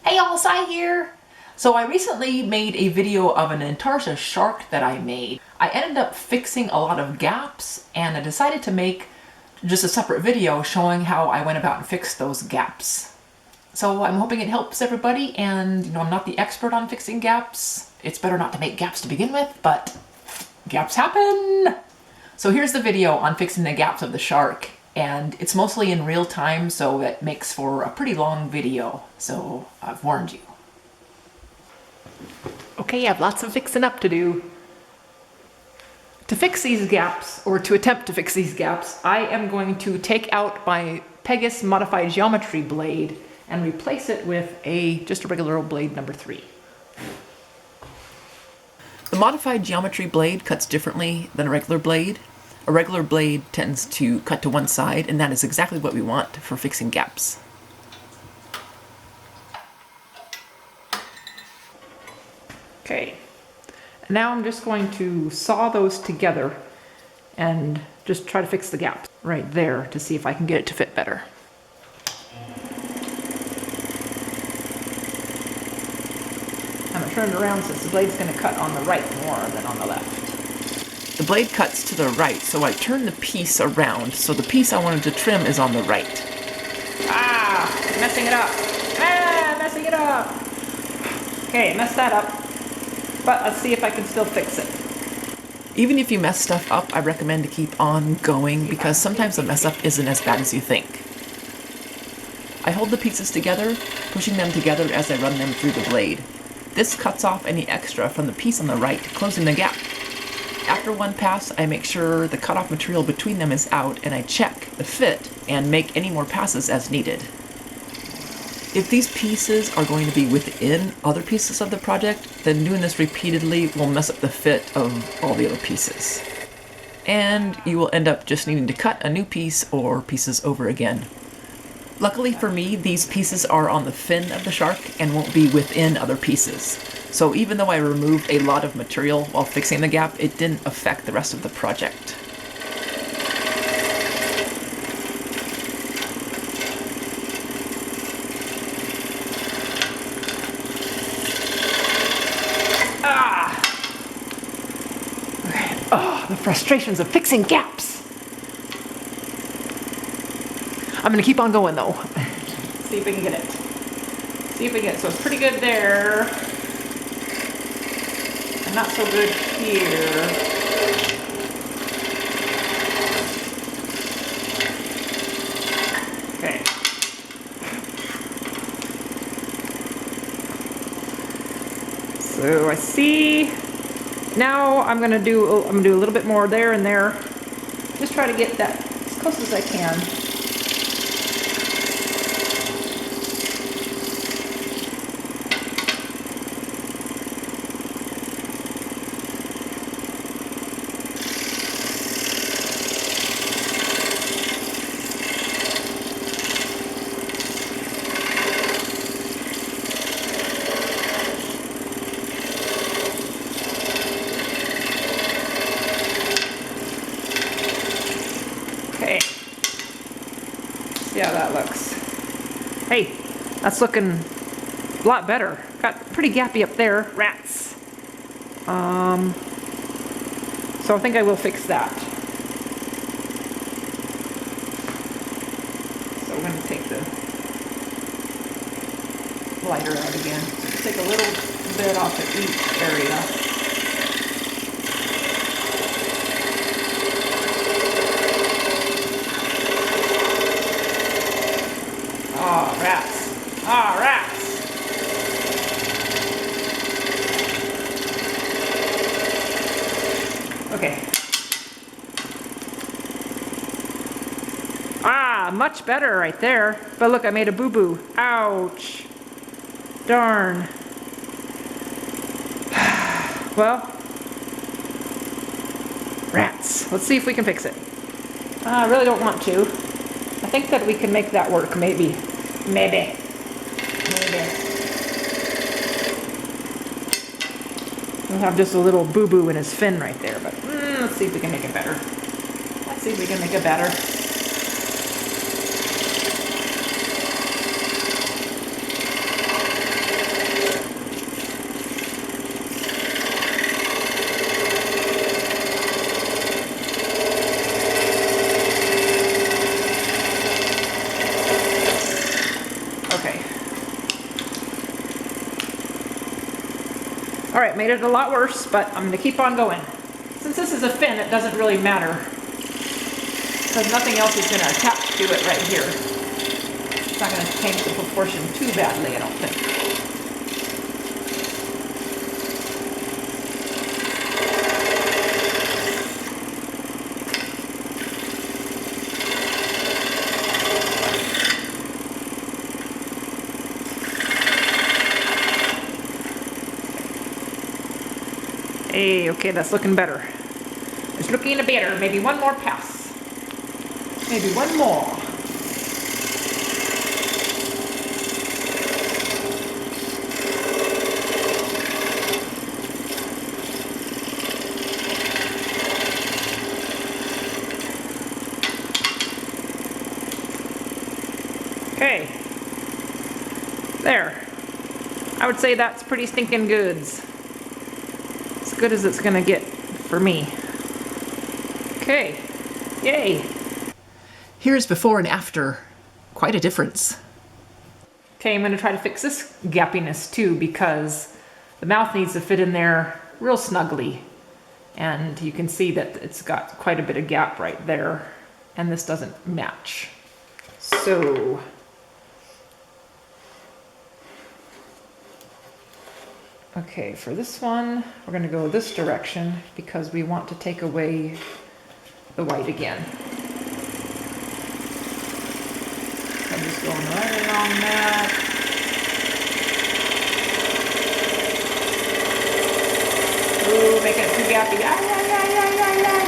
Hey y'all, Sai here! So I recently made a video of an Intarsia shark that I made. I ended up fixing a lot of gaps and I decided to make just a separate video showing how I went about and fixed those gaps. So I'm hoping it helps everybody, and I'm not the expert on fixing gaps. It's better not to make gaps to begin with, but gaps happen! So here's the video on fixing the gaps of the shark. And it's mostly in real time, so it makes for a pretty long video. So I've warned you. Okay, I have lots of fixing up to do. To fix these gaps, or to attempt to fix these gaps, I am going to take out my Pegasus Modified Geometry blade and replace it with just a regular old blade number 3. The Modified Geometry blade cuts differently than a regular blade. A regular blade tends to cut to one side, and that is exactly what we want for fixing gaps. Okay, now I'm just going to saw those together and just try to fix the gaps right there to see if I can get it to fit better. I'm going to turn it around since the blade's going to cut on the right more than on the left. The blade cuts to the right, so I turn the piece around, so the piece I wanted to trim is on the right. Ah! Messing it up! Ah! Messing it up! Okay, messed that up. But let's see if I can still fix it. Even if you mess stuff up, I recommend to keep on going, because sometimes the mess up isn't as bad as you think. I hold the pieces together, pushing them together as I run them through the blade. This cuts off any extra from the piece on the right, closing the gap. After one pass, I make sure the cutoff material between them is out, and I check the fit and make any more passes as needed. If these pieces are going to be within other pieces of the project, then doing this repeatedly will mess up the fit of all the other pieces. And you will end up just needing to cut a new piece or pieces over again. Luckily for me, these pieces are on the fin of the shark and won't be within other pieces. So even though I removed a lot of material while fixing the gap, it didn't affect the rest of the project. Ah! Okay. Oh, the frustrations of fixing gaps! I'm gonna keep on going though. See if we can get it. See if we get it. So it's pretty good there. And not so good here. Okay. So I see. Now I'm gonna do a little bit more there and there. Just try to get that as close as I can. Okay, see how that looks. Hey, that's looking a lot better. Got pretty gappy up there, rats. So I think I will fix that. So we're going to take the lighter out again. Take a little bit off of each area. Oh, rats. Oh, rats. Okay. Ah, much better right there. But look, I made a boo-boo. Ouch. Darn. Well, rats. Let's see if we can fix it. I really don't want to. I think that we can make that work, maybe. Maybe. We'll have just a little boo-boo in his fin right there, but let's see if we can make it better. Let's see if we can make it better. All right, made it a lot worse, but I'm gonna keep on going. Since this is a fin, it doesn't really matter, because nothing else is gonna attach to it right here. It's not gonna change the proportion too badly, I don't think. Hey, okay, that's looking better. It's looking better. Maybe one more pass. Maybe one more. Okay. There. I would say that's pretty stinking goods. As good as it's gonna get for me. Okay, yay. Here's before and after. Quite a difference. Okay, I'm gonna try to fix this gappiness too, because the mouth needs to fit in there real snugly. And you can see that it's got quite a bit of gap right there, and this doesn't match. So, okay, for this one, we're gonna go this direction because we want to take away the white again. I'm just going right along that. Ooh, making it too gappy. Ay, ay, ay, ay, ay, ay.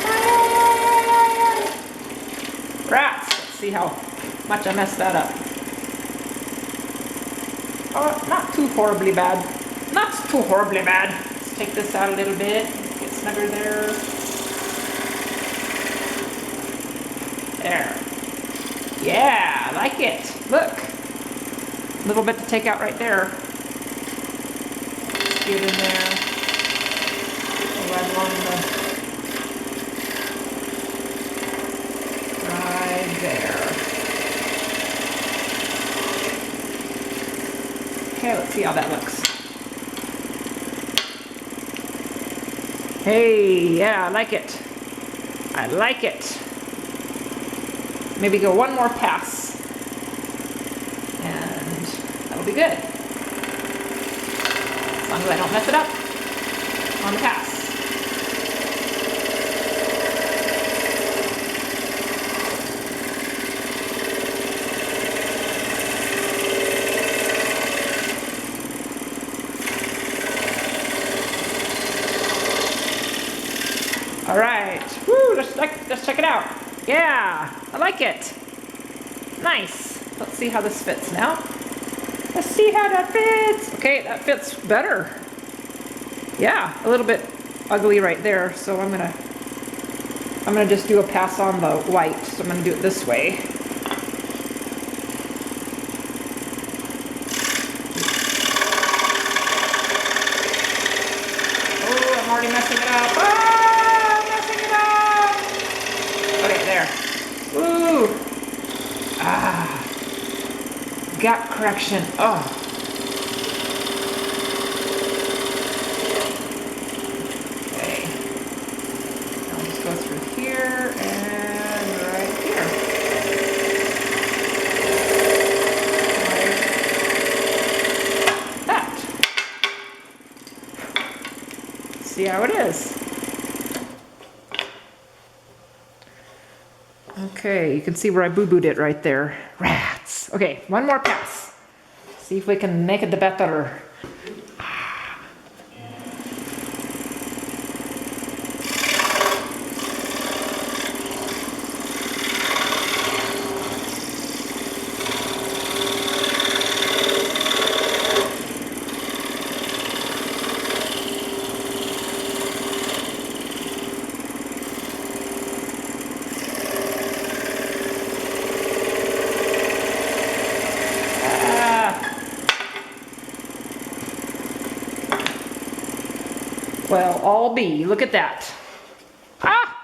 Ay, ay, ay, ay, ay. Rats! Let's see how much I messed that up. Oh, not too horribly bad. Not too horribly bad. Let's take this out a little bit. Get snugger there. There. Yeah, I like it. Look. A little bit to take out right there. Get in there. Right along the... Right there. Okay, let's see how that looks. Hey, yeah, I like it. I like it. Maybe go one more pass. And that'll be good. As long as I don't mess it up on the pass. All right, woo, let's check it out. Yeah, I like it. Nice. Let's see how this fits now. Let's see how that fits. Okay, that fits better. Yeah, a little bit ugly right there, so I'm gonna just do a pass on the white. So I'm gonna do it this way. Oh, I'm already messing it up. Ah, I'm messing it up. Okay, there. Woo. Ah. Gap correction. Oh. Okay. I'll just go through here and right here. Like that. See how it is. Okay, you can see where I boo-booed it right there. Rats. Okay, one more pass. See if we can make it the better. Well, all be. Look at that. Ah!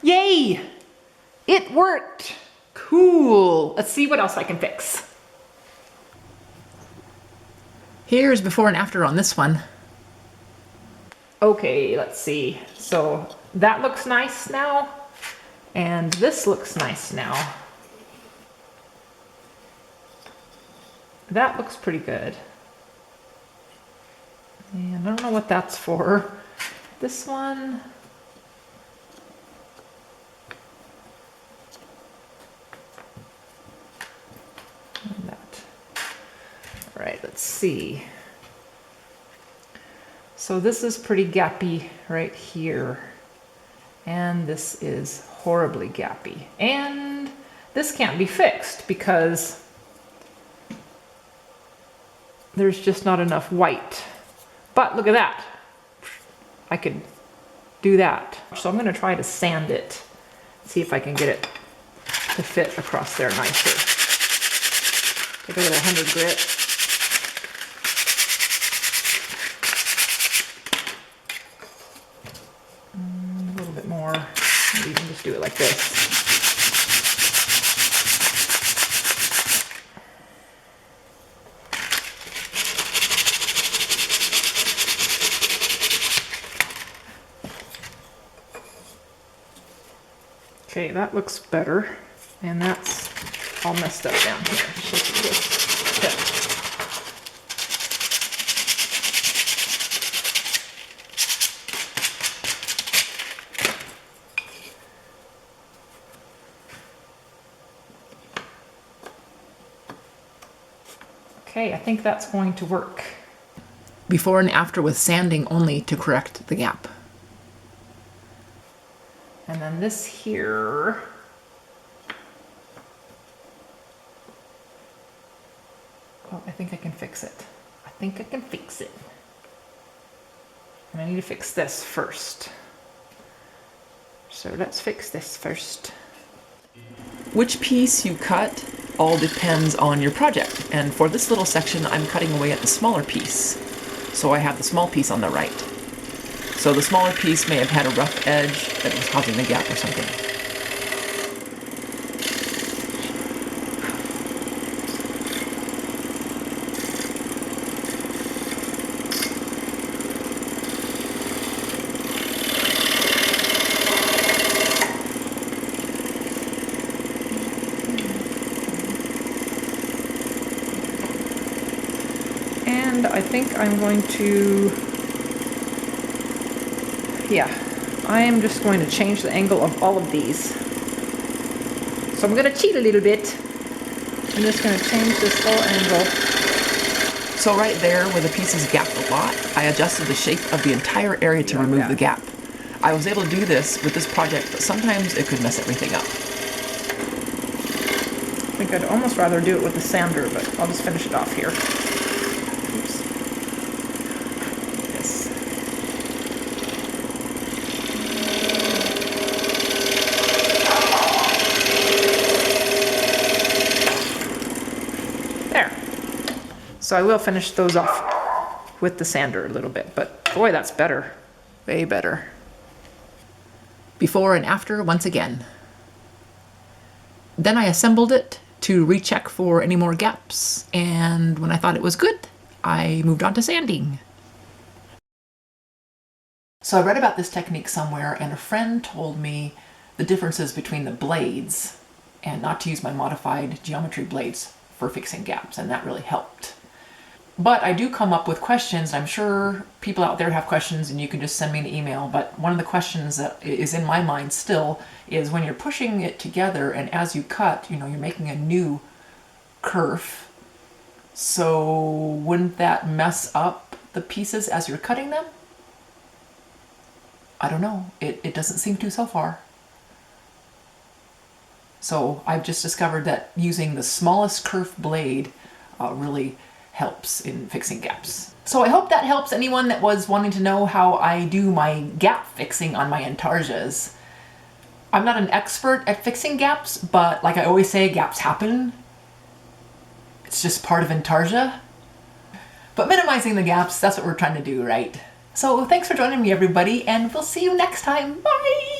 Yay! It worked! Cool. Let's see what else I can fix. Here's before and after on this one. Okay, let's see. So that looks nice now, and this looks nice now. That looks pretty good. And I don't know what that's for. This one. And that. All right, let's see. So this is pretty gappy right here. And this is horribly gappy. And this can't be fixed because there's just not enough white. But look at that. I could do that. So I'm going to try to sand it. See if I can get it to fit across there nicer. Take a little 100 grit. A little bit more. Maybe you can just do it like this. Okay, that looks better, and that's all messed up down here. So just fit. Okay, I think that's going to work. Before and after with sanding only to correct the gap. And then this here, oh, I think I can fix it. I think I can fix it. And I need to fix this first. So let's fix this first. Which piece you cut all depends on your project. And for this little section, I'm cutting away at the smaller piece. So I have the small piece on the right. So the smaller piece may have had a rough edge that was causing the gap or something. And I think I'm going to, yeah, I am just going to change the angle of all of these. So I'm going to cheat a little bit. I'm just going to change this whole angle. So right there where the pieces gapped a lot, I adjusted the shape of the entire area to remove the gap. I was able to do this with this project, but sometimes it could mess everything up. I think I'd almost rather do it with the sander, but I'll just finish it off here. So I will finish those off with the sander a little bit, but boy, that's better. Way better. Before and after once again. Then I assembled it to recheck for any more gaps, and when I thought it was good, I moved on to sanding. So I read about this technique somewhere, and a friend told me the differences between the blades and not to use my modified geometry blades for fixing gaps, and that really helped. But I do come up with questions. I'm sure people out there have questions and you can just send me an email. But one of the questions that is in my mind still is when you're pushing it together and as you cut, you know, you're making a new kerf. So wouldn't that mess up the pieces as you're cutting them? I don't know. It doesn't seem to so far. So I've just discovered that using the smallest kerf blade really helps in fixing gaps. So I hope that helps anyone that was wanting to know how I do my gap fixing on my Intarsias. I'm not an expert at fixing gaps, but like I always say, gaps happen. It's just part of Intarsia. But minimizing the gaps, that's what we're trying to do, right? So thanks for joining me, everybody, and we'll see you next time. Bye!